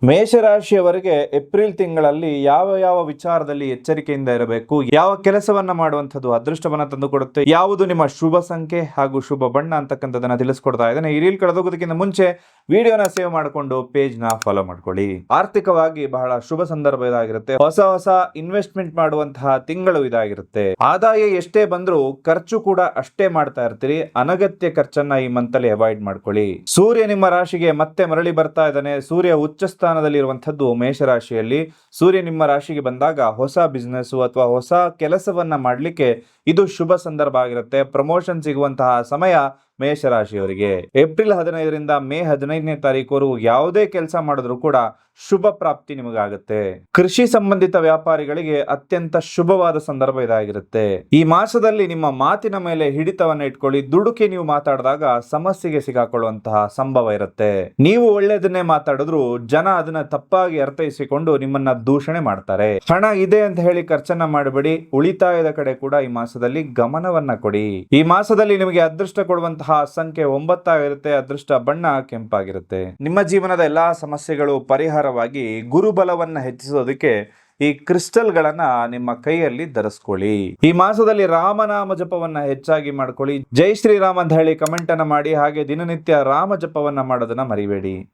ಮೇಷರಾಶಿಯವರಿಗೆ April ತಿಂಗಳಲ್ಲಿ ಯಾವ ಯಾವ ವಿಚಾರದಲ್ಲಿ ಎಚ್ಚರಿಕೆಯಿಂದ ಇರಬೇಕು, ಯಾವ ಕೆಲಸವನ್ನ ಮಾಡುವಂಥದ್ದು ಅದೃಷ್ಟವನ್ನ ತಂದುಕೊಡುತ್ತೆ, ಯಾವುದು ನಿಮ್ಮ ಶುಭ ಸಂಖ್ಯೆ ಹಾಗೂ ಶುಭ ಬಣ್ಣ ಅಂತಕ್ಕಂಥದನ್ನ ತಿಳಿಸ್ಕೊಡ್ತಾ ಇದ್ದೇನೆ. ಈ ರೀಲ್ ಕಳೆದೋಗೋದಕ್ಕಿಂತ ಮುಂಚೆ ವಿಡಿಯೋನ ಸೇವ್ ಮಾಡಿಕೊಂಡು ಪೇಜ್ ನ ಫಾಲೋ ಮಾಡ್ಕೊಳ್ಳಿ. ಆರ್ಥಿಕವಾಗಿ ಬಹಳ ಶುಭ ಸಂದರ್ಭ ಇದಾಗಿರುತ್ತೆ. ಹೊಸ ಹೊಸ ಇನ್ವೆಸ್ಟ್ಮೆಂಟ್ ಮಾಡುವಂತಹ ತಿಂಗಳು ಇದಾಗಿರುತ್ತೆ. ಆದಾಯ ಎಷ್ಟೇ ಬಂದ್ರೂ ಖರ್ಚು ಕೂಡ ಅಷ್ಟೇ ಮಾಡ್ತಾ ಇರ್ತೀರಿ. ಅನಗತ್ಯ ಖರ್ಚನ್ನ ಈ ಮಂತ್ ಅಲ್ಲಿ ಅವಾಯ್ಡ್ ಮಾಡ್ಕೊಳ್ಳಿ. ಸೂರ್ಯ ನಿಮ್ಮ ರಾಶಿಗೆ ಮತ್ತೆ ಮರಳಿ ಬರ್ತಾ ಇದ್ದಾನೆ. ಸೂರ್ಯ ಉಚ್ಚ ಸ್ಥಾನದಲ್ಲಿರುವಂತದ್ದು ಮೇಷರಾಶಿಯಲ್ಲಿ. ಸೂರ್ಯ ನಿಮ್ಮ ರಾಶಿಗೆ ಬಂದಾಗ ಹೊಸ ಬಿಸ್ನೆಸ್ ಅಥವಾ ಹೊಸ ಕೆಲಸವನ್ನ ಮಾಡ್ಲಿಕ್ಕೆ ಇದು ಶುಭ ಸಂದರ್ಭ ಆಗಿರುತ್ತೆ. ಪ್ರಮೋಷನ್ ಸಿಗುವಂತಹ ಸಮಯ ಮೇಷರಾಶಿಯವರಿಗೆ. ಏಪ್ರಿಲ್ 15ರಿಂದ ಮೇ 15ನೇ ತಾರೀಕುವರೆಗೂ ಯಾವುದೇ ಕೆಲಸ ಮಾಡಿದ್ರು ಕೂಡ ಶುಭ ಪ್ರಾಪ್ತಿ ನಿಮಗಾಗುತ್ತೆ. ಕೃಷಿ ಸಂಬಂಧಿತ ವ್ಯಾಪಾರಿಗಳಿಗೆ ಅತ್ಯಂತ ಶುಭವಾದ ಸಂದರ್ಭ ಇದಾಗಿರುತ್ತೆ. ಈ ಮಾಸದಲ್ಲಿ ನಿಮ್ಮ ಮಾತಿನ ಮೇಲೆ ಹಿಡಿತವನ್ನ ಇಟ್ಕೊಳ್ಳಿ. ದುಡುಕಿ ನೀವು ಮಾತಾಡಿದಾಗ ಸಮಸ್ಯೆಗೆ ಸಿಗಾಕೊಳ್ಳುವಂತಹ ಸಂಭವ ಇರುತ್ತೆ. ನೀವು ಒಳ್ಳೆಯದನ್ನೇ ಮಾತಾಡಿದ್ರು ಜನ ಅದನ್ನ ತಪ್ಪಾಗಿ ಅರ್ಥೈಸಿಕೊಂಡು ನಿಮ್ಮನ್ನ ದೂಷಣೆ ಮಾಡ್ತಾರೆ. ಹಣ ಇದೆ ಅಂತ ಹೇಳಿ ಖರ್ಚನ್ನ ಮಾಡಬೇಡಿ. ಉಳಿತಾಯದ ಕಡೆ ಕೂಡ ಈ ಮಾಸದಲ್ಲಿ ಗಮನವನ್ನ ಕೊಡಿ. ಈ ಮಾಸದಲ್ಲಿ ನಿಮಗೆ ಅದೃಷ್ಟ ಕೊಡುವಂತಹ ಸಂಖ್ಯೆ 9 ಆಗಿರುತ್ತೆ. ಅದೃಷ್ಟ ಬಣ್ಣ ಕೆಂಪಾಗಿರುತ್ತೆ. ನಿಮ್ಮ ಜೀವನದ ಎಲ್ಲಾ ಸಮಸ್ಯೆಗಳು ಪರಿಹಾರವಾಗಿ ಗುರುಬಲವನ್ನ ಹೆಚ್ಚಿಸೋದಕ್ಕೆ ಈ ಕ್ರಿಸ್ಟಲ್ ಗಳನ್ನ ನಿಮ್ಮ ಕೈಯಲ್ಲಿ ಧರಿಸ್ಕೊಳ್ಳಿ. ಈ ಮಾಸದಲ್ಲಿ ರಾಮನಾಮ ಜಪವನ್ನ ಹೆಚ್ಚಾಗಿ ಮಾಡ್ಕೊಳ್ಳಿ. ಜೈ ಶ್ರೀರಾಮ್ ಅಂತ ಹೇಳಿ ಕಮೆಂಟ್ ಅನ್ನ ಮಾಡಿ. ಹಾಗೆ ದಿನನಿತ್ಯ ರಾಮ ಜಪವನ್ನ ಮಾಡೋದನ್ನ ಮರಿಬೇಡಿ.